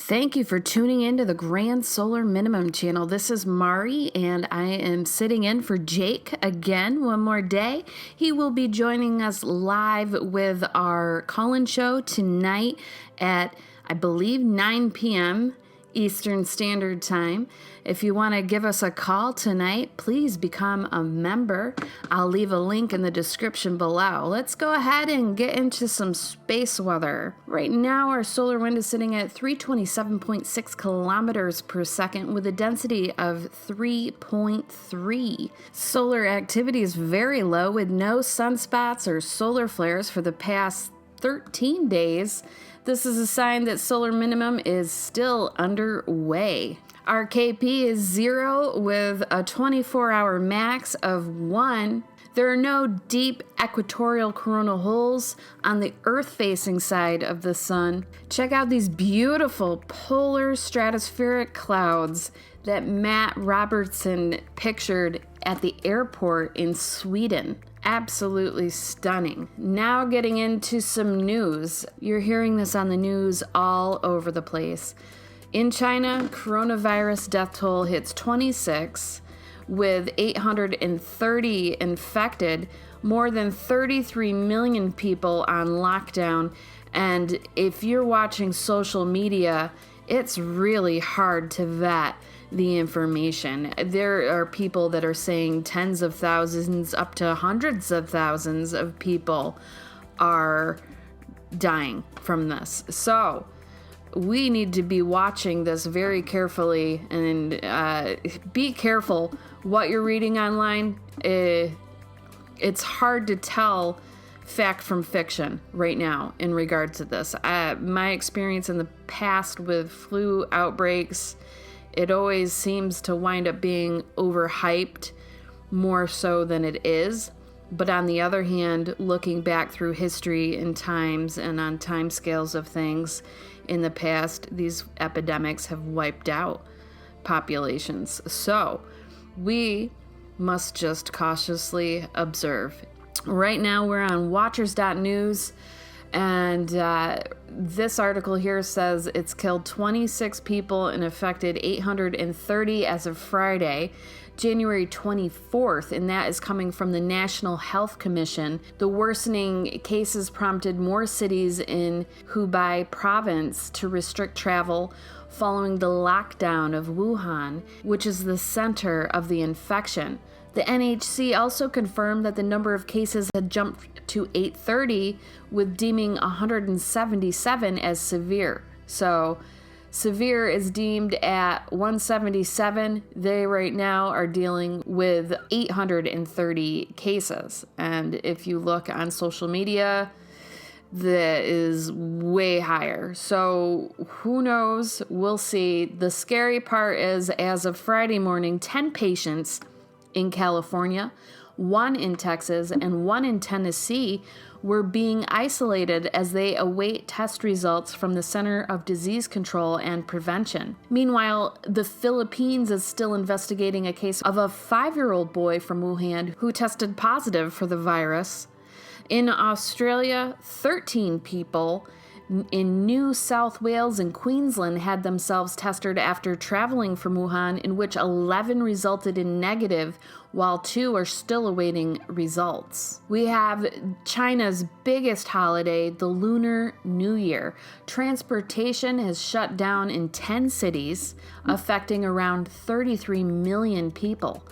Thank you for tuning in to the Grand Solar Minimum channel. This is Mari, and I am sitting in for Jake again one more day. He will be joining us live with our call-in show tonight at, I believe, 9 p.m. Eastern Standard Time. If you want to give us a call tonight, please become a member. I'll leave a link in the description below. Let's go ahead and get into some space weather. Right now, our solar wind is sitting at 327.6 kilometers per second with a density of 3.3. Solar activity is very low with no sunspots or solar flares for the past 13 days. This is a sign that solar minimum is still underway. Our KP is 0 with a 24-hour max of 1. There are no deep equatorial coronal holes on the Earth-facing side of the sun. Check out these beautiful polar stratospheric clouds that Matt Robertson pictured at the airport in Sweden. Absolutely stunning. Now getting into some news. You're hearing this on the news all over the place. In China, coronavirus death toll hits 26 with 830 infected, more than 33 million people on lockdown. And if you're watching social media, it's really hard to vet the information. There are people that are saying tens of thousands up to hundreds of thousands of people are dying from this. So we need to be watching this very carefully and be careful what you're reading online. It's hard to tell fact from fiction right now in regard to this. My experience in the past with flu outbreaks, it always seems to wind up being overhyped more so than it is. But on the other hand, looking back through history and times and on time scales of things in the past, these epidemics have wiped out populations. So we must just cautiously observe. Right now we're on watchers.news, and this article here says it's killed 26 people and affected 830 as of Friday, January 24th, and that is coming from the National Health Commission. The worsening cases prompted more cities in Hubei province to restrict travel following the lockdown of Wuhan, which is the center of the infection. The NHC also confirmed that the number of cases had jumped to 830, with deeming 177 as severe. So severe is deemed at 177. They right now are dealing with 830 cases. And if you look on social media, that is way higher. So who knows? We'll see. The scary part is, as of Friday morning, 10 patients in California, 1 in Texas, and 1 in Tennessee were being isolated as they await test results from the Center of Disease Control and Prevention. Meanwhile, the Philippines is still investigating a case of a 5-year-old boy from Wuhan who tested positive for the virus. In Australia, 13 people in New South Wales and Queensland had themselves tested after traveling from Wuhan, in which 11 resulted in negative, while 2 are still awaiting results. We have China's biggest holiday, the Lunar New Year. Transportation has shut down in 10 cities, affecting around 33 million people.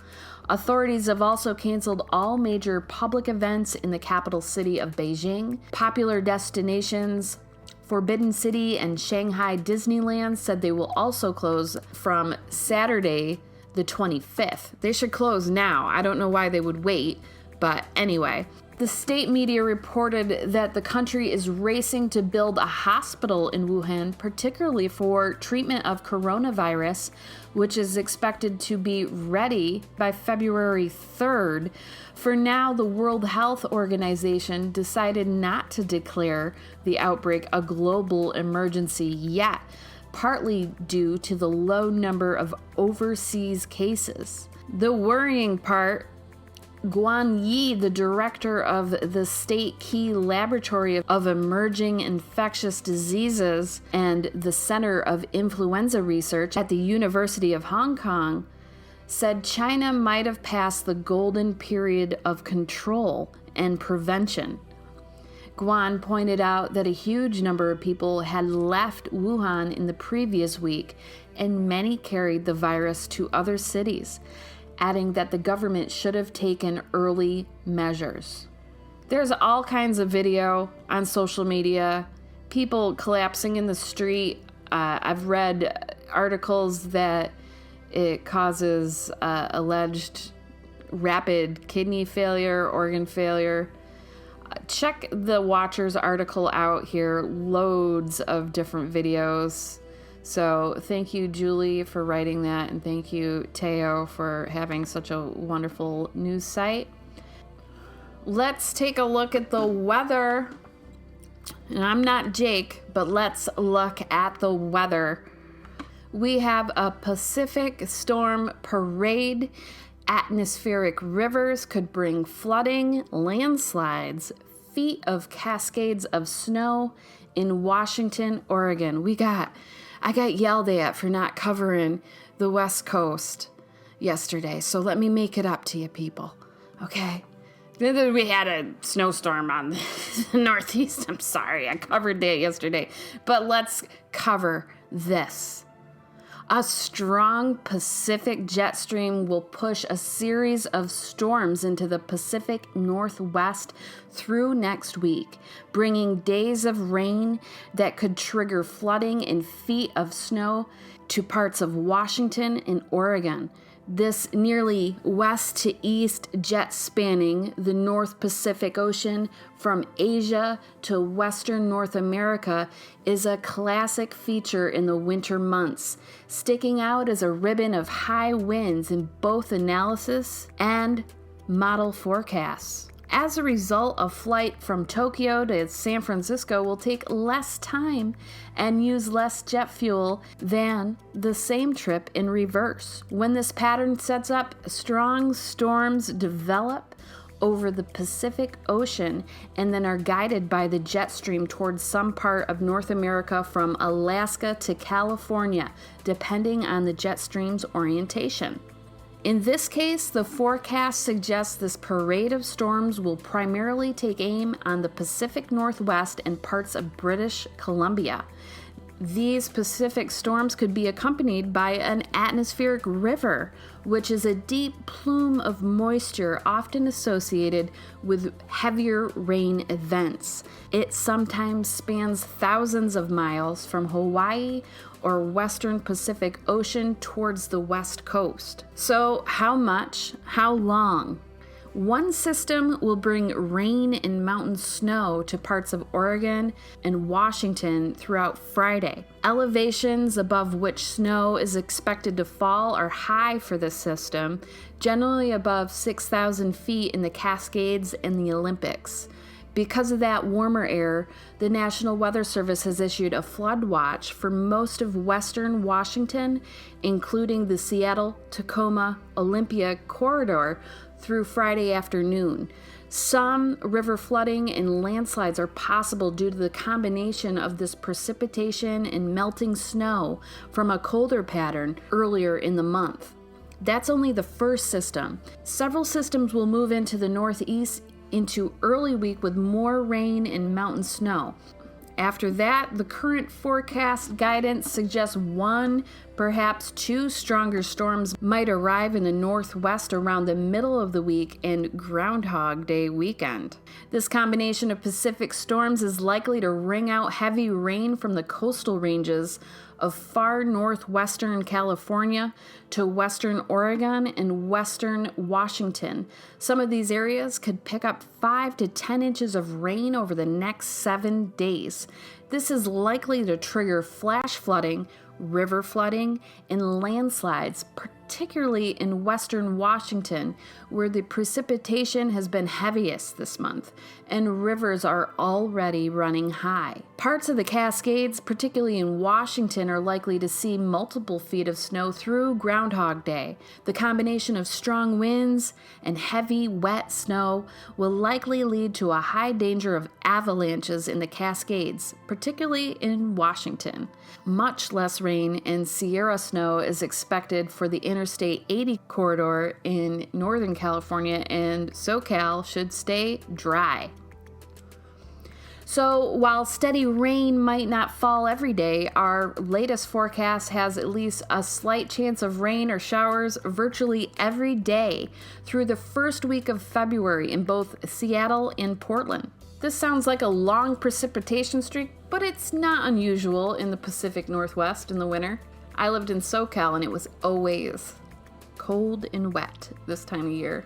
Authorities have also canceled all major public events in the capital city of Beijing. Popular destinations Forbidden City and Shanghai Disneyland said they will also close from Saturday, the 25th. They should close now. I don't know why they would wait, but anyway. The state media reported that the country is racing to build a hospital in Wuhan, particularly for treatment of coronavirus, which is expected to be ready by February 3rd. For now, the World Health Organization decided not to declare the outbreak a global emergency yet, partly due to the low number of overseas cases. The worrying part, Guan Yi, the director of the State Key Laboratory of Emerging Infectious Diseases and the Center of Influenza Research at the University of Hong Kong, said China might have passed the golden period of control and prevention. Guan pointed out that a huge number of people had left Wuhan in the previous week, and many carried the virus to other cities, adding that the government should have taken early measures. There's all kinds of video on social media, people collapsing in the street. I've read articles that it causes alleged rapid kidney failure, organ failure. Check the Watchers article out here, loads of different videos. So thank you, Julie, for writing that, and thank you, Teo, for having such a wonderful news site. Let's take a look at the weather. And I'm not Jake, but let's look at the weather. We have a Pacific storm parade. Atmospheric rivers could bring flooding, landslides, feet of cascades of snow in Washington, Oregon. I got yelled at for not covering the West Coast yesterday, so let me make it up to you people, okay? We had a snowstorm on the Northeast. I'm sorry, I covered that yesterday. But let's cover this. A strong Pacific jet stream will push a series of storms into the Pacific Northwest through next week, bringing days of rain that could trigger flooding and feet of snow to parts of Washington and Oregon. This nearly west to east jet spanning the North Pacific Ocean from Asia to Western North America is a classic feature in the winter months, sticking out as a ribbon of high winds in both analysis and model forecasts. As a result, a flight from Tokyo to San Francisco will take less time and use less jet fuel than the same trip in reverse. When this pattern sets up, strong storms develop over the Pacific Ocean and then are guided by the jet stream towards some part of North America from Alaska to California, depending on the jet stream's orientation. In this case, the forecast suggests this parade of storms will primarily take aim on the Pacific Northwest and parts of British Columbia. These Pacific storms could be accompanied by an atmospheric river, which is a deep plume of moisture often associated with heavier rain events. It sometimes spans thousands of miles from Hawaii or Western Pacific Ocean towards the West Coast. So how much? How long? One system will bring rain and mountain snow to parts of Oregon and Washington throughout Friday. Elevations above which snow is expected to fall are high for this system, generally above 6,000 feet in the Cascades and the Olympics. Because of that warmer air, the National Weather Service has issued a flood watch for most of western Washington, including the Seattle, Tacoma, Olympia corridor through Friday afternoon. Some river flooding and landslides are possible due to the combination of this precipitation and melting snow from a colder pattern earlier in the month. That's only the first system. Several systems will move into the northeast into early week with more rain and mountain snow. After that, the current forecast guidance suggests one, perhaps two stronger storms might arrive in the northwest around the middle of the week and Groundhog Day weekend. This combination of Pacific storms is likely to wring out heavy rain from the coastal ranges of far northwestern California to western Oregon and western Washington. Some of these areas could pick up 5 to 10 inches of rain over the next 7 days. This is likely to trigger flash flooding, river flooding, and landslides, particularly in western Washington, where the precipitation has been heaviest this month, and rivers are already running high. Parts of the Cascades, particularly in Washington, are likely to see multiple feet of snow through Groundhog Day. The combination of strong winds and heavy, wet snow will likely lead to a high danger of avalanches in the Cascades, particularly in Washington. Much less rain and Sierra snow is expected for the Interstate 80 corridor in Northern California, and SoCal should stay dry. So while steady rain might not fall every day, our latest forecast has at least a slight chance of rain or showers virtually every day through the first week of February in both Seattle and Portland. This sounds like a long precipitation streak, but it's not unusual in the Pacific Northwest in the winter. I lived in SoCal and it was always cold and wet this time of year.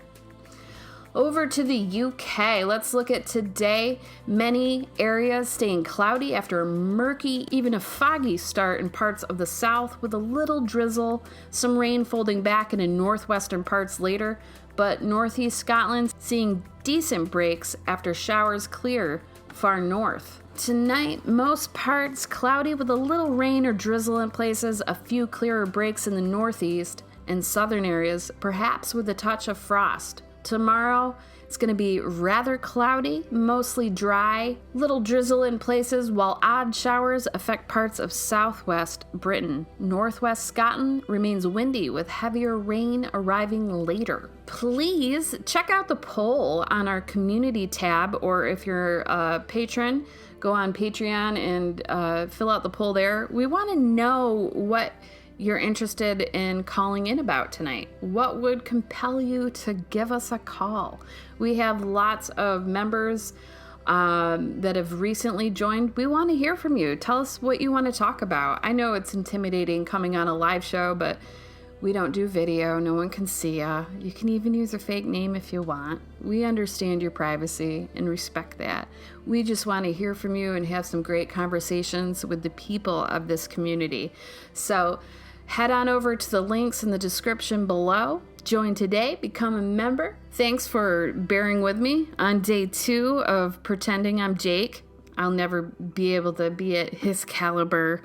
Over to the UK, let's look at today. Many areas staying cloudy after a murky, even a foggy start in parts of the south with a little drizzle, some rain folding back into northwestern parts later, but northeast Scotland seeing decent breaks after showers clear far north. Tonight, most parts cloudy with a little rain or drizzle in places, a few clearer breaks in the northeast and southern areas, perhaps with a touch of frost. Tomorrow, it's going to be rather cloudy, mostly dry, little drizzle in places, while odd showers affect parts of southwest Britain. Northwest Scotland remains windy with heavier rain arriving later. Please check out the poll on our community tab, or if you're a patron, go on Patreon and fill out the poll there. We want to know what you're interested in calling in about tonight. What would compel you to give us a call? We have lots of members that have recently joined. We want to hear from you. Tell us what you want to talk about. I know it's intimidating coming on a live show, but we don't do video. No one can see ya. You can even use a fake name if you want. We understand your privacy and respect that. We just want to hear from you and have some great conversations with the people of this community. So head on over to the links in the description below. Join today, become a member. Thanks for bearing with me on day 2 of pretending I'm Jake. I'll never be able to be at his caliber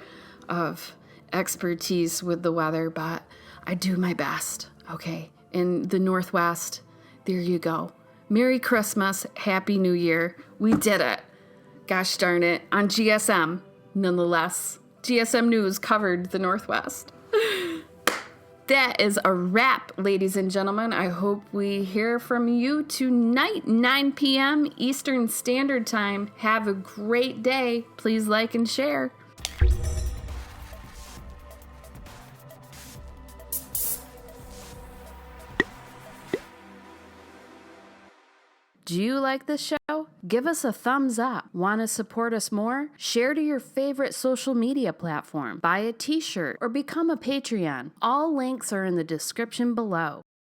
of expertise with the weather, but I do my best, okay? In the Northwest, there you go. Merry Christmas, Happy New Year. We did it. Gosh darn it, on GSM, nonetheless. GSM News covered the Northwest. That is a wrap, ladies and gentlemen. I hope we hear from you tonight, 9 p.m. Eastern Standard Time. Have a great day. Please like and share. Do you like this show? Give us a thumbs up. Want to support us more? Share to your favorite social media platform. Buy a t-shirt or become a Patreon. All links are in the description below.